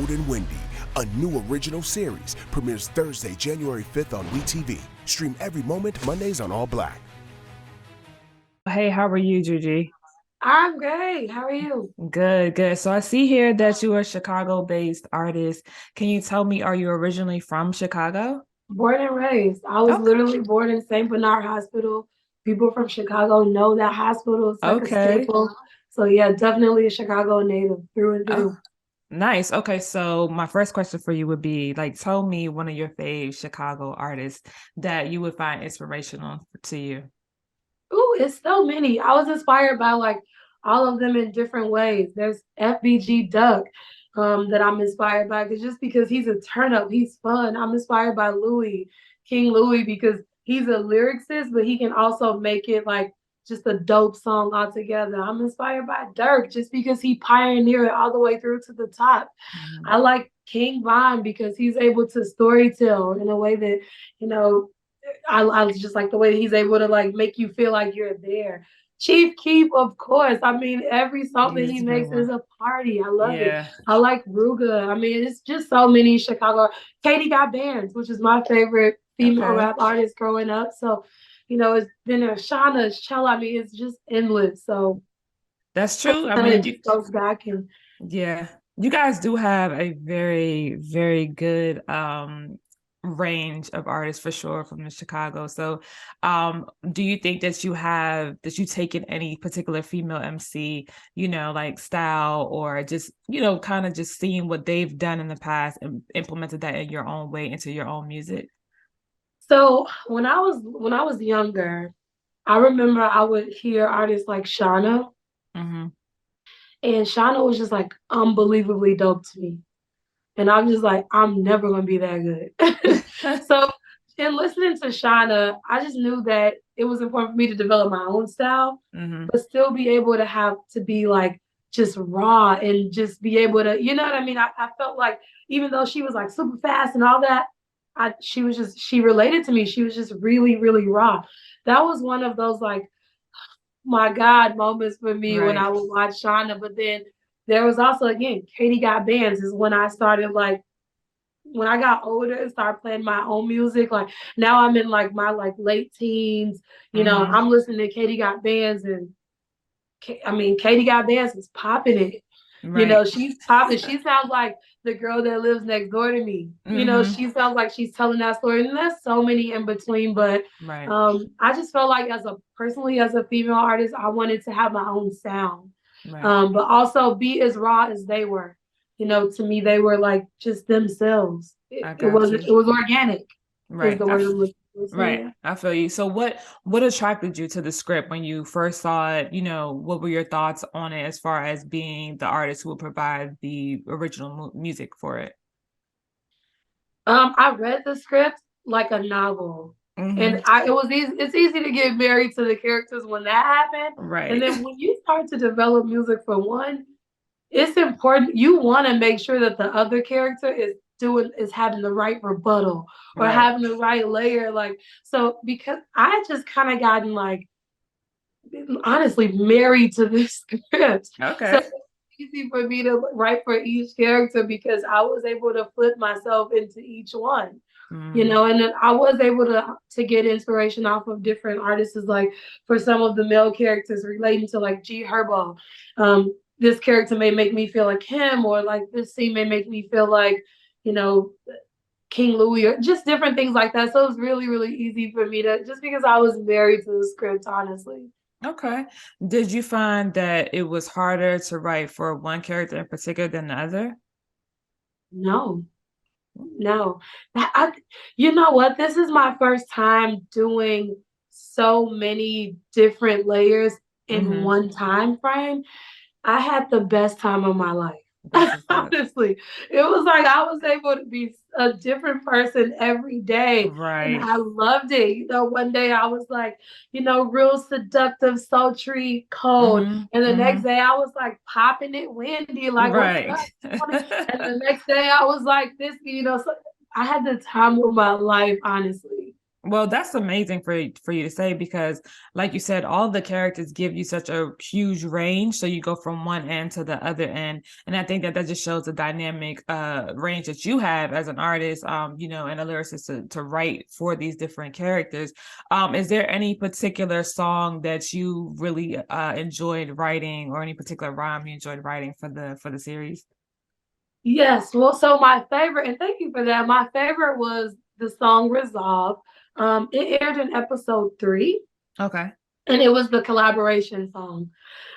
Cold and Windy, a new original series, premieres Thursday, January 5th on WETV. Stream every moment Mondays on All Black. Hey, how are you, Gigi? I'm great. How are you? Good, good. So I see here that you are a Chicago-based artist. Can you tell me, are you originally from Chicago? Born and raised. I was Okay. literally born in St. Bernard Hospital. People from Chicago know that hospital. It's like a Okay. staple. So yeah, definitely a Chicago native through and Oh, through. nice. Okay, so my first question for you would be like, tell me one of your fave Chicago artists that you would find inspirational to you. Ooh, it's so many. I was inspired by like all of them in different ways. There's FBG Duck that I'm inspired by just because he's a turn up. He's fun. I'm inspired by Louis, King Louis, because he's a lyricist, but he can also make it like just a dope song altogether. I'm inspired by Dirk just because he pioneered it all the way through to the top. Mhm. I like King Von because he's able to storytell in a way that, you know, I just like the way he's able to like make you feel like you're there. Chief Keef, of course. I mean, every song that He's he a good makes is one. a party. I love it. Yeah. I like Ruga. I mean, it's just so many Chicago. Katie Got Bands, which is my favorite female Okay. rap artist growing up. So, it's been a Shauna, Shell. I mean, it's just endless. So That's I true. I kind mean, of just goes back and yeah, you guys do have a very, very good range of artists for sure from the Chicago. So do you think that you taken any particular female MC, like style or just, kind of just seeing what they've done in the past and implemented that in your own way into your own music? so when I was younger, I remember I would hear artists like Shauna. Mm-hmm. And Shauna was just like unbelievably dope to me. And I'm just like, I'm never gonna be that good. So in listening to Shauna, I just knew that it was important for me to develop my own style, Mm-hmm. but still be able to have to be like just raw and just be able to, you know what I mean? I felt like even though she was like super fast and all that, she related to me. She was just really, really raw. That was one of those like my God moments for me when I Right. would watch Shauna. But then there was also again, Katie Got Bands is when I started like when I got older and started playing my own music. Like now I'm in like my like late teens. Mm-hmm. I'm listening to Katie Got Bands and I mean Katie Got Bands is popping it. Right. She's popping. She sounds like the girl that lives next door to me. Mm-hmm. She sounds like she's telling that story. And there's so many in between. But Right. I just felt like personally as a female artist, I wanted to have my own sound. Right. But also be as raw as they were. To me, they were like just themselves. It, I it got wasn't, you. it was organic is Right. the word I'm looking for. So Right. yeah. I feel you. So what attracted you to the script when you first saw it? What were your thoughts on it as far as being the artist who would provide the original music for it? I read the script like a novel. Mm-hmm. And it was easy. It's easy to get married to the characters when that happened. And Right. then when you start to develop music for one, it's important. You want to make sure that the other character is having the right rebuttal or Right. having the right layer. Like so, because I just kind of gotten like honestly married to this script. So Okay. it's easy for me to write for each character because I was able to flip myself into each one. Mm, And then I was able to get inspiration off of different artists, like for some of the male characters relating to like G Herbo. This character may make me feel like him, or like this scene may make me feel like, you know, King Louis, or just different things like that. So it was really, really easy for me to just because I was married to the script, honestly. okay. Did you find that it was harder to write for one character in particular than the other? No, no. You know what? This is my first time doing so many different layers in Mm-hmm. one time frame. I had the best time of my life. That's what's up. Honestly, it was like I was able to be a different person every day, and Right. I loved it. One day I was like, real seductive, sultry, cold, Mm-hmm. and the next Mm-hmm. day I was like popping it, windy, like what's Right. up? And the next day I was like this, so I had the time of my life, honestly. Well, that's amazing for you to say, because like you said, all the characters give you such a huge range. So you go from one end to the other end. And I think that that just shows the dynamic range that you have as an artist, you know, and a lyricist to write for these different characters. Is there any particular song that you really enjoyed writing, or any particular rhyme you enjoyed writing for the series? Yes, well, so my favorite, and thank you for that. My favorite was the song Resolve. It aired in episode 3, Okay. and it was the collaboration song.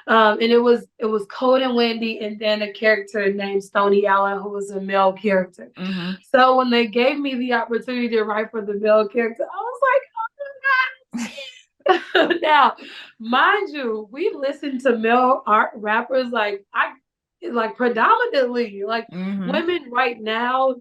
And it was Kold and Wendy, and then a character named Stony Allen, who was a male character. Mm-hmm. So when they gave me the opportunity to write for the male character, I was like, oh my God. Now, mind you, we listen to male art rappers like predominantly, like Mm-hmm. women right now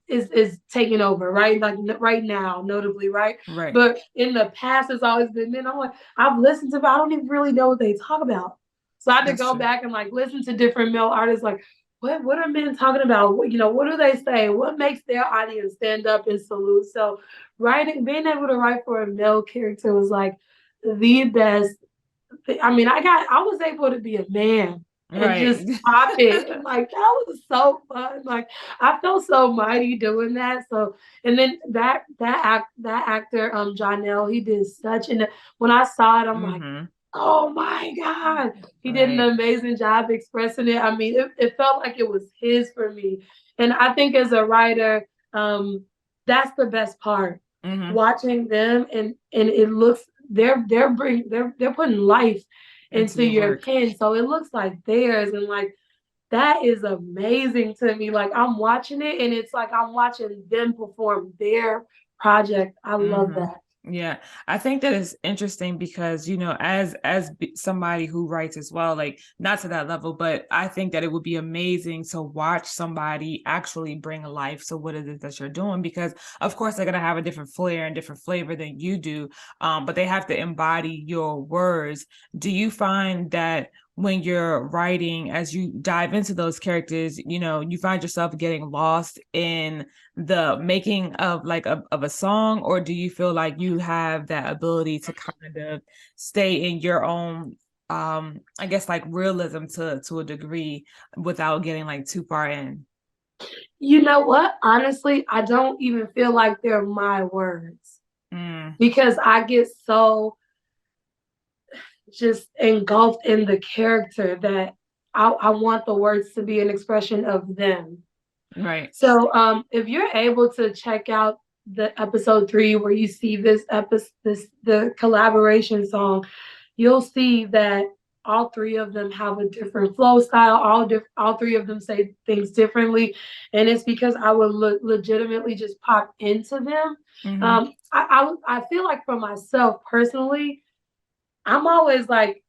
is taking over, right? Like right now, notably, right? Right. But in the past, it's always been men. I'm like, I've listened to, but I don't even really know what they talk about. So I had to That's go true. back and like listen to different male artists, like what are men talking about? What, what do they say? What makes their audience stand up and salute? So writing, being able to write for a male character was like the best. I mean, I was able to be a man and Right. just pop it. And like that was so fun. Like I felt so mighty doing that. So and then that actor, Jonell, he did such an when I saw it, I'm like, Mm-hmm. oh my God. He did an Right. amazing job expressing it. I mean, it felt like it was his for me. And I think as a writer, that's the best part. Mm-hmm. Watching them and it looks they're putting life Into into your your work. pen. So it looks like theirs. And like that is amazing to me. Like I'm watching it and it's like I'm watching them perform their project. I love Mm-hmm. that. Yeah, I think that is interesting because, you know, somebody who writes as well, like not to that level, but I think that it would be amazing to watch somebody actually bring life to what it is that you're doing, because of course they're gonna have a different flair and different flavor than you do, but they have to embody your words. Do you find that when you're writing, as you dive into those characters, you know, you find yourself getting lost in the making of like of a song, or do you feel like you have that ability to kind of stay in your own I guess like realism to a degree without getting like too far in? You know what? Honestly, I don't even feel like they're my words Mm, because I get so just engulfed in the character that I want the words to be an expression of them. right. So if you're able to check out the episode 3 where you see the collaboration song, you'll see that all three of them have a different flow style. All three of them say things differently, and it's because I would legitimately just pop into them. Mm-hmm. I feel like for myself personally, I'm always like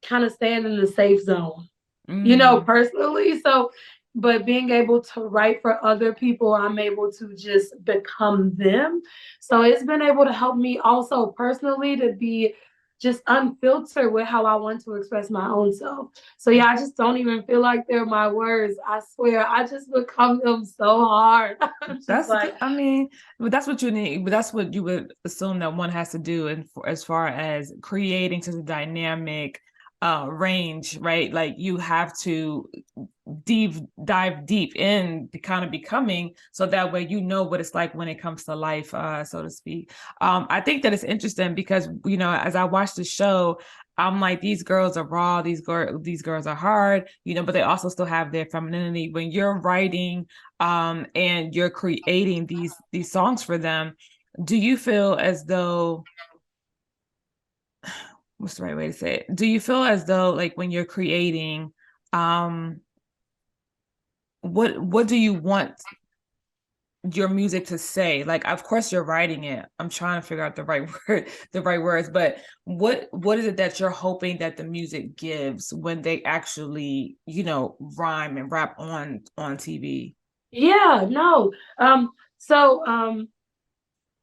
kind of staying in the safe zone, Mm, personally. So, but being able to write for other people, I'm able to just become them. So it's been able to help me also personally to be just unfiltered with how I want to express my own self. So yeah, I just don't even feel like they're my words. I swear, I just become them so hard. I'm just that's good. like, I mean, but that's what you need. But that's what you would assume that one has to do, and as far as creating to the dynamic range, right? Like you have to dive deep in to kind of becoming, so that way you know what it's like when it comes to life, so to speak. I think that it's interesting because, you know, as I watch the show, I'm like, these girls are raw, these girls are hard, you know, but they also still have their femininity. When you're writing and you're creating these songs for them, do you feel as though, what's the right way to say it, do you feel as though like when you're creating, um what do you want your music to say? Like, of course you're writing it, I'm trying to figure out the right word, the right words, but what is it that you're hoping that the music gives when they actually, you know, rhyme and rap on TV? yeah, no. So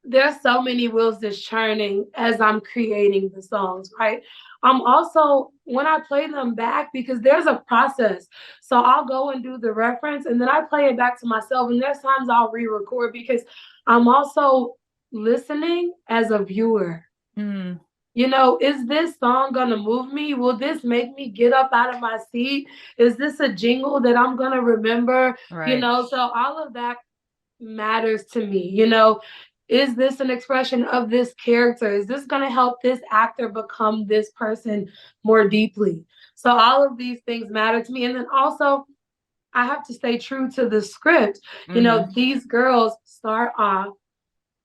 there's so many wheels just churning as I'm creating the songs, right? I'm also when I play them back because there's a process. So I'll go and do the reference and then I play it back to myself. And there's times I'll re-record because I'm also listening as a viewer. Mm, You know, is this song gonna move me? Will this make me get up out of my seat? Is this a jingle that I'm gonna remember? You right. know, so all of that matters to me. You know, is this an expression of this character? Is this gonna help this actor become this person more deeply? So all of these things matter to me. And then also, I have to stay true to the script. You know, Mm-hmm. these girls start off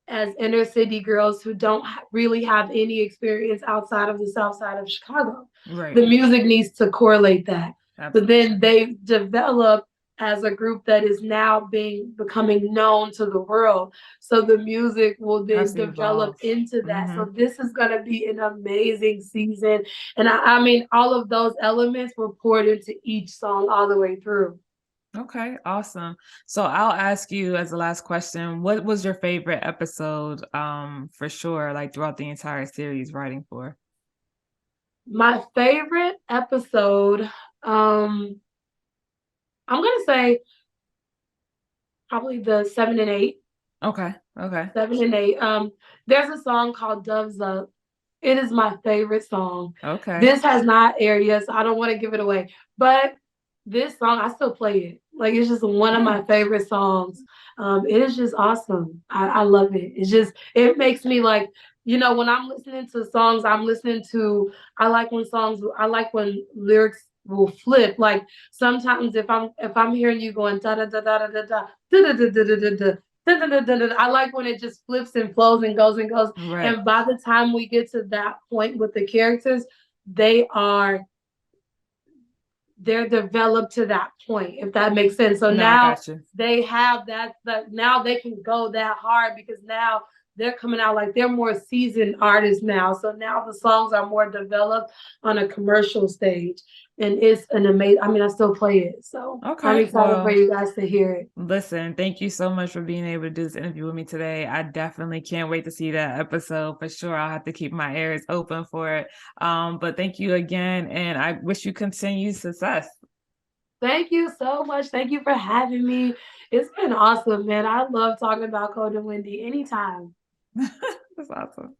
as inner city girls who don't really have any experience outside of the south side of Chicago. Right. The music needs to correlate that. But Absolutely. then they develop as a group that is now becoming known to the world. So the music will Has then to develop evolve. into that. Mm-hmm. So this is going to be an amazing season. And I mean, all of those elements were poured into each song all the way through. Okay, awesome. So I'll ask you as the last question, what was your favorite episode for sure, like throughout the entire series writing for? My favorite episode, I'm gonna say probably the 7 and 8. Okay, okay, 7 and 8. There's a song called Doves Up. It is my favorite song. okay. This has not aired yet, so I don't want to give it away. But this song, I still play it. Like it's just one of my favorite songs. It is just awesome. I love it. It's just it makes me like, you know, when I'm listening to songs, I'm listening to I like when lyrics will flip. Like sometimes if I'm hearing you going da da da da da da da da da da da da da. I like when it just flips and flows and goes and goes. Right. And by the time we get to that point with the characters, they are they're developed to that point, if that makes sense. So No, I now got you. they have that now they can go that hard because now they're coming out like they're more seasoned artists now. So now the songs are more developed on a commercial stage. And it's an amazing, I mean, I still play it. So I'm Okay, excited for well, you guys to hear it. listen, thank you so much for being able to do this interview with me today. I definitely can't wait to see that episode for sure. I'll have to keep my ears open for it. But thank you again, and I wish you continued success. Thank you so much. Thank you for having me. It's been awesome, man. I love talking about Cold and Windy anytime. That's awesome.